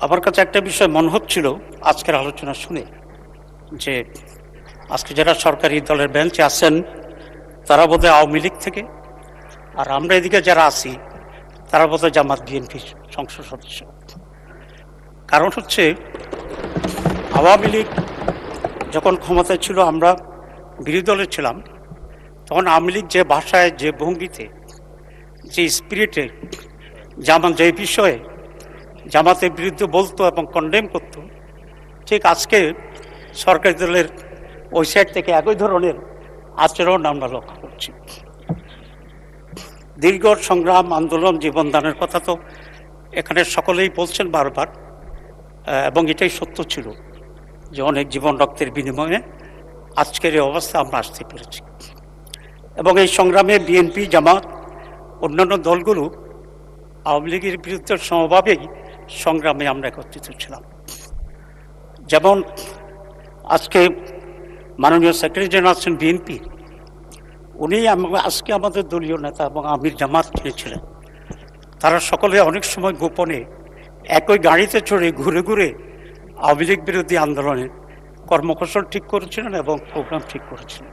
আমার কাছে একটা বিষয় মনে হচ্ছিল আজকের আলোচনা শুনে যে আজকে যারা সরকারি দলের বেঞ্চে আছেন তারা বোধহয় আওয়ামী লীগ থেকে, আর আমরা এদিকে যারা আছি তারা বোধহয় জামাত বিএনপি সংসদ সদস্য। কারণ হচ্ছে আওয়ামী লীগ যখন ক্ষমতায় ছিল, আমরা বিরোধী দলে ছিলাম, তখন আওয়ামী লীগ যে ভাষায়, যে ভঙ্গিতে, যে স্পিরিটে জামাত যে বিষয়ে জামাতের বিরুদ্ধে বলতো এবং কন্ডেম করতো, ঠিক আজকে সরকারি দলের ওই সাইড থেকে একই ধরনের আচরণ আমরা লক্ষ্য করছি। দীর্ঘ সংগ্রাম, আন্দোলন, জীবনদানের কথা তো এখানে সকলেই বলছেন বারবার, এবং এটাই সত্য ছিল যে অনেক জীবন রক্তের বিনিময়ে আজকের এই অবস্থা আমরা আসতে পেরেছি। এবং এই সংগ্রামে বিএনপি, জামাত, অন্যান্য দলগুলো আওয়ামী লীগের বিরুদ্ধে সমভাবেই সংগ্রামে আমরা একত্রিত ছিলাম। যেমন আজকে মাননীয় সেক্রেটারি জেনারেল আছেন বিএনপি, উনি আজকে আমাদের দলীয় নেতা এবং আমির জামাত ছিলেন। তারা সকলে অনেক সময় গোপনে একই গাড়িতে চড়ে ঘুরে ঘুরে আওয়ামী লীগ বিরোধী আন্দোলনের কর্মকৌশল ঠিক করেছিলেন এবং প্রোগ্রাম ঠিক করেছিলেন।